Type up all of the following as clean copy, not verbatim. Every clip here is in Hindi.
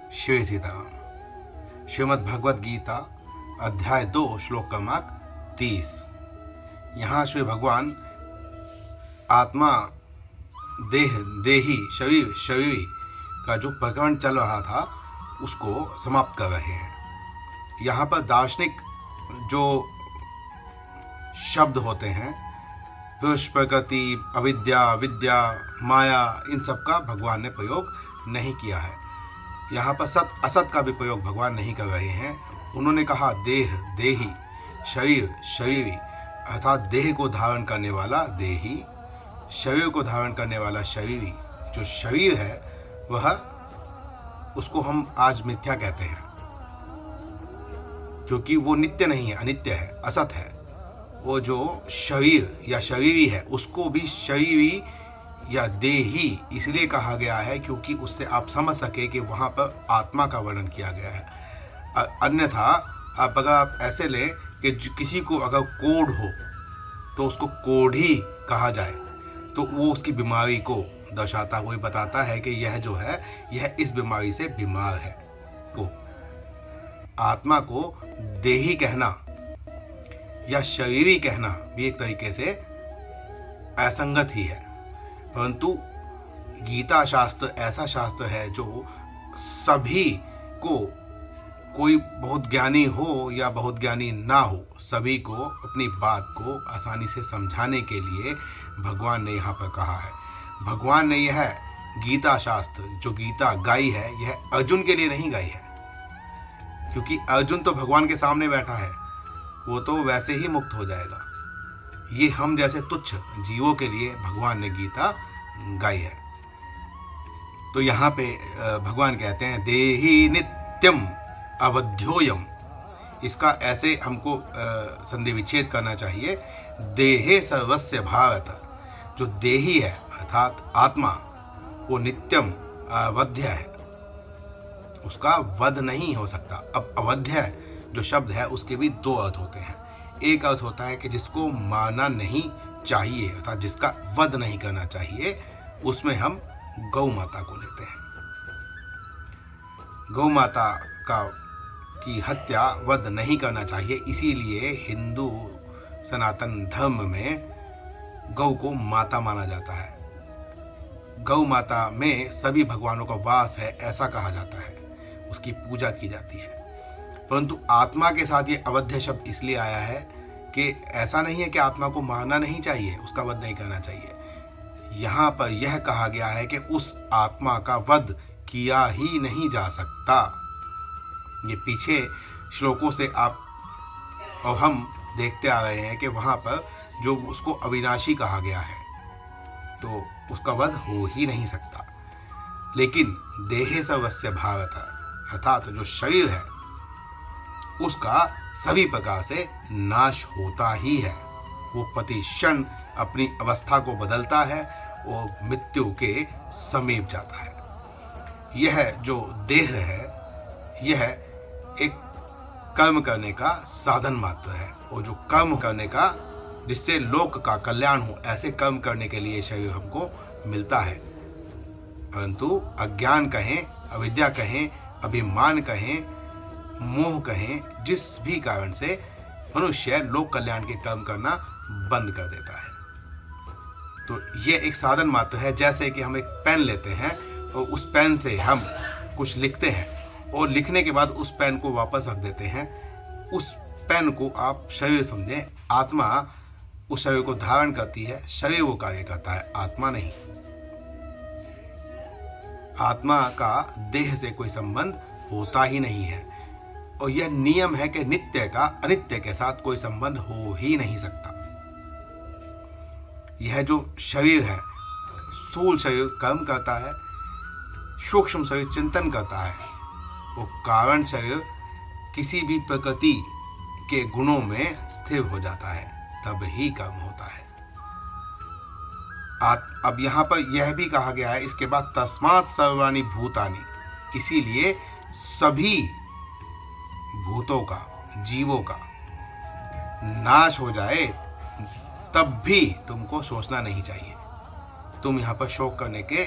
श्री सीताराम। श्रीमद् भगवद गीता अध्याय 2 श्लोक क्रमांक 30। यहाँ श्री भगवान आत्मा देह देही शरीर शरीरी का जो प्रकरण चल रहा था उसको समाप्त कर रहे हैं। यहाँ पर दार्शनिक जो शब्द होते हैं, पुरुष, प्रकृति, अविद्या, विद्या, माया, इन सब का भगवान ने प्रयोग नहीं किया है। यहाँ पर सत असत का भी प्रयोग भगवान नहीं कर रहे हैं। उन्होंने कहा देह देही, शरीर शरीरी, अर्थात देह को धारण करने वाला देही, शरीर को धारण करने वाला शरीरी। जो शरीर है वह, उसको हम आज मिथ्या कहते हैं क्योंकि वो नित्य नहीं है, अनित्य है, असत है। वो जो शरीर या शरीरी है उसको भी शरीरी या देही इसलिए कहा गया है क्योंकि उससे आप समझ सके कि वहाँ पर आत्मा का वर्णन किया गया है। अन्यथा अगर आप ऐसे लें कि किसी को अगर कोढ़ हो तो उसको कोढ़ी कहा जाए तो वो उसकी बीमारी को दर्शाता हुआ बताता है कि यह जो है यह इस बीमारी से बीमार है। तो आत्मा को देही कहना या शरीरी कहना भी एक तरीके से असंगत ही है। परंतु गीता शास्त्र ऐसा शास्त्र है जो सभी को, कोई बहुत ज्ञानी हो या बहुत ज्ञानी ना हो, सभी को अपनी बात को आसानी से समझाने के लिए भगवान ने यहाँ पर कहा है। भगवान ने यह गीता शास्त्र जो गीता गाई है यह अर्जुन के लिए नहीं गाई है, क्योंकि अर्जुन तो भगवान के सामने बैठा है, वो तो वैसे ही मुक्त हो जाएगा। ये हम जैसे तुच्छ जीवों के लिए भगवान ने गीता गाई है। तो यहाँ पे भगवान कहते हैं देही नित्यम अवध्योयम। इसका ऐसे हमको संधि विच्छेद करना चाहिए। देहे सर्वस्य भारत। जो देही है अर्थात आत्मा, वो नित्यम अवध्य है, उसका वध नहीं हो सकता। अब अवध्य जो शब्द है उसके भी दो अर्थ होते हैं। एक अर्थ होता है कि जिसको मारना नहीं चाहिए अर्थात जिसका वध नहीं करना चाहिए, उसमें हम गौ माता को लेते हैं। गौ माता की हत्या वध नहीं करना चाहिए, इसीलिए हिंदू सनातन धर्म में गौ को माता माना जाता है। गौ माता में सभी भगवानों का वास है ऐसा कहा जाता है, उसकी पूजा की जाती है। परंतु आत्मा के साथ ये अवध्य शब्द इसलिए आया है कि ऐसा नहीं है कि आत्मा को मारना नहीं चाहिए, उसका वध नहीं करना चाहिए। यहाँ पर यह कहा गया है कि उस आत्मा का वध किया ही नहीं जा सकता। ये पीछे श्लोकों से आप और हम देखते आ रहे हैं कि वहाँ पर जो उसको अविनाशी कहा गया है तो उसका वध हो ही नहीं सकता। लेकिन देहे सर्वस्य भारत अर्थात जो शरीर है उसका सभी प्रकार से नाश होता ही है। वो प्रतिक्षण अपनी अवस्था को बदलता है, वो मृत्यु के समीप जाता है। यह जो देह है यह एक कर्म करने का साधन मात्र है। वो जो कर्म करने का, जिससे लोक का कल्याण हो, ऐसे कर्म करने के लिए शरीर हमको मिलता है। परंतु अज्ञान कहें, अविद्या कहें, अभिमान कहें, मोह कहें, जिस भी कारण से मनुष्य लोक कल्याण के कर्म करना बंद कर देता है। तो ये एक साधन मात्र है। जैसे कि हम एक पेन लेते हैं और उस पेन से हम कुछ लिखते हैं और लिखने के बाद उस पेन को वापस रख देते हैं। उस पेन को आप शरीर समझें। आत्मा उस शरीर को धारण करती है, शरीर वो कार्य करता है, आत्मा नहीं। आत्मा का देह से कोई संबंध होता ही नहीं है। और यह नियम है कि नित्य का अनित्य के साथ कोई संबंध हो ही नहीं सकता। यह जो शरीर है, स्थूल शरीर कर्म करता है, सूक्ष्म शरीर चिंतन करता है, वो कारण शरीर किसी भी प्रकृति के गुणों में स्थिर हो जाता है, तब ही कर्म होता है। अब यहाँ पर यह भी कहा गया है इसके बाद तस्मात् सर्वाणि भूतानि, इसीलिए सभी भूतों का, जीवों का नाश हो जाए तब भी तुमको सोचना नहीं चाहिए। तुम यहाँ पर शोक करने के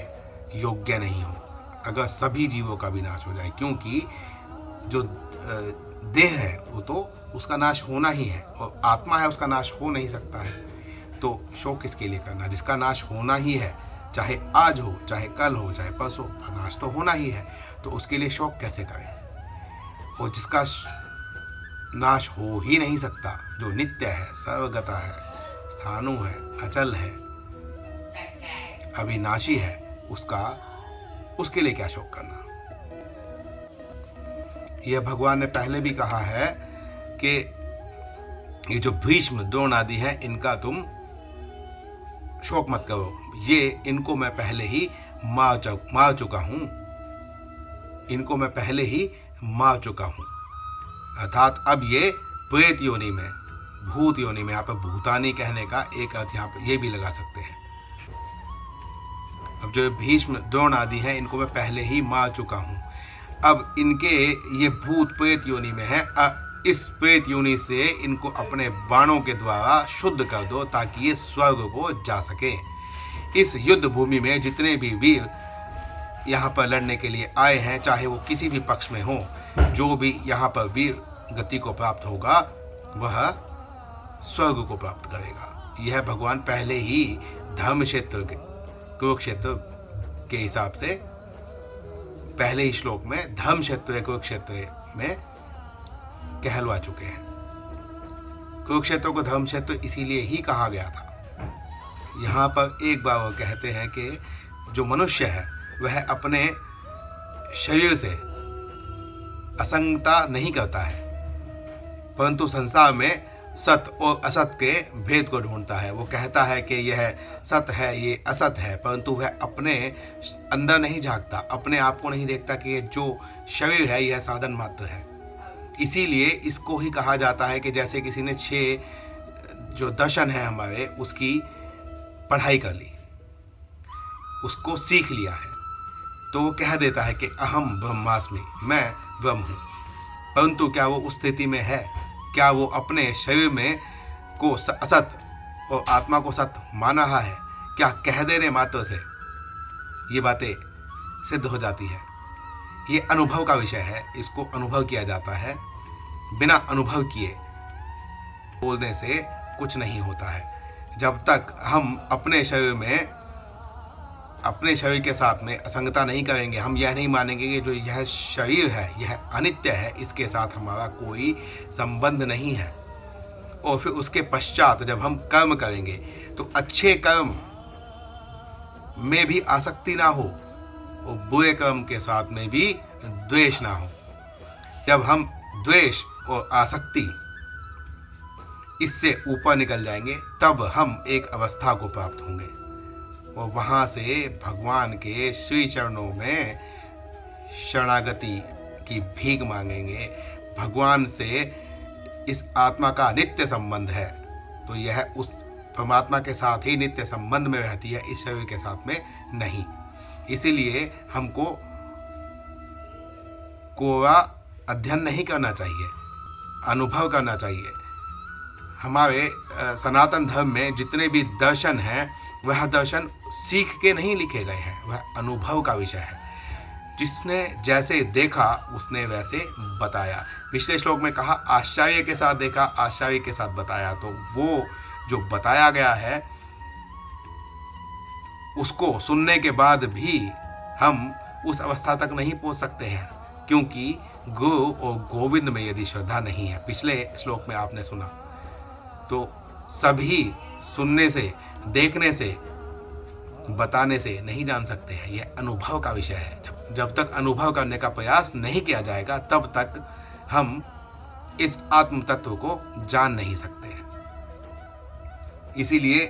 योग्य नहीं हो। अगर सभी जीवों का भी नाश हो जाए, क्योंकि जो देह है वो तो उसका नाश होना ही है और आत्मा है उसका नाश हो नहीं सकता है। तो शोक किसके लिए करना, जिसका नाश होना ही है, चाहे आज हो चाहे कल हो चाहे परसों, नाश तो होना ही है, तो उसके लिए शोक कैसे करें। और जिसका नाश हो ही नहीं सकता, जो नित्य है, सर्वगता है, स्थाणु है, अचल है, अविनाशी है, उसके लिए क्या शोक करना। यह भगवान ने पहले भी कहा है कि ये जो भीष्म द्रोण आदि है इनका तुम शोक मत करो, इनको मैं पहले ही मार चुका हूं, इनको मैं पहले ही मार चुका हूं। अर्थात अब ये प्रेत योनि में, भूत योनि में, यहाँ पर भूतानी कहने का एक अर्थ यहाँ पर ये भी लगा सकते हैं। अब जो भीष्म द्रोण आदि हैं इनको मैं पहले ही मार चुका हूँ, अब इनके ये भूत प्रेत योनि में है, इस प्रेत योनि से इनको अपने बाणों के द्वारा शुद्ध कर दो ताकि ये स्वर्ग को जा सके। इस युद्ध भूमि में जितने भी वीर यहाँ पर लड़ने के लिए आए हैं, चाहे वो किसी भी पक्ष में हो, जो भी यहाँ पर वीर गति को प्राप्त होगा वह स्वर्ग को प्राप्त करेगा। यह भगवान पहले ही धर्म क्षेत्र कुरुक्षेत्र के हिसाब से पहले ही श्लोक में धर्म क्षेत्र कुरुक्षेत्र में कहलवा चुके हैं। कुरुक्षेत्र को धर्म क्षेत्र इसीलिए ही कहा गया था। यहाँ पर एक बार वो कहते हैं कि जो मनुष्य है वह अपने शरीर से असंगता नहीं करता है, परंतु संसार में सत और असत के भेद को ढूंढता है। वो कहता है कि यह सत है, ये असत है, परंतु वह अपने अंदर नहीं झांकता, अपने आप को नहीं देखता कि ये जो शरीर है यह साधन मात्र है। इसीलिए इसको ही कहा जाता है कि जैसे किसी ने 6 जो दर्शन है हमारे उसकी पढ़ाई कर ली, उसको सीख लिया है, तो वो कह देता है कि अहम ब्रह्मास्मि, मैं ब्रह्म हूँ। परंतु क्या वो उस स्थिति में है? क्या वो अपने शरीर में को असत और आत्मा को सत मान रहा है? क्या कह देने मात्र से ये बातें सिद्ध हो जाती है? ये अनुभव का विषय है, इसको अनुभव किया जाता है। बिना अनुभव किए बोलने से कुछ नहीं होता है। जब तक हम अपने शरीर के साथ में असंगता नहीं करेंगे, हम यह नहीं मानेंगे कि जो यह शरीर है यह अनित्य है, इसके साथ हमारा कोई संबंध नहीं है, और फिर उसके पश्चात जब हम कर्म करेंगे तो अच्छे कर्म में भी आसक्ति ना हो और बुरे कर्म के साथ में भी द्वेष ना हो। जब हम द्वेष और आसक्ति इससे ऊपर निकल जाएंगे तब हम एक अवस्था को प्राप्त होंगे और वहाँ से भगवान के श्री चरणों में शरणागति की भीख मांगेंगे। भगवान से इस आत्मा का नित्य संबंध है तो यह उस परमात्मा के साथ ही नित्य संबंध में रहती है, इस शरीर के साथ में नहीं। इसीलिए हमको कोरा अध्ययन नहीं करना चाहिए, अनुभव करना चाहिए। हमारे सनातन धर्म में जितने भी दर्शन हैं वह दर्शन सीख के नहीं लिखे गए हैं, वह अनुभव का विषय है। जिसने जैसे देखा उसने वैसे बताया। पिछले श्लोक में कहा आश्चर्य के साथ देखा, आश्चर्य के साथ बताया, तो वो जो बताया गया है उसको सुनने के बाद भी हम उस अवस्था तक नहीं पहुंच सकते हैं, क्योंकि गुरु और गोविंद में यदि श्रद्धा नहीं है। पिछले श्लोक में आपने सुना, तो सभी सुनने से, देखने से, बताने से नहीं जान सकते हैं। यह अनुभव का विषय है। जब तक अनुभव करने का प्रयास नहीं किया जाएगा तब तक हम इस आत्म तत्व को जान नहीं सकते हैं। इसीलिए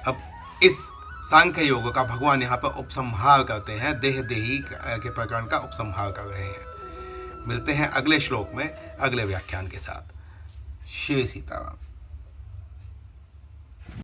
अब इस सांख्य योग का भगवान यहाँ पर उपसंहार करते हैं, देह देही के प्रकरण का उपसंहार कर रहे हैं। मिलते हैं अगले श्लोक में अगले व्याख्यान के साथ। श्री सीताराम।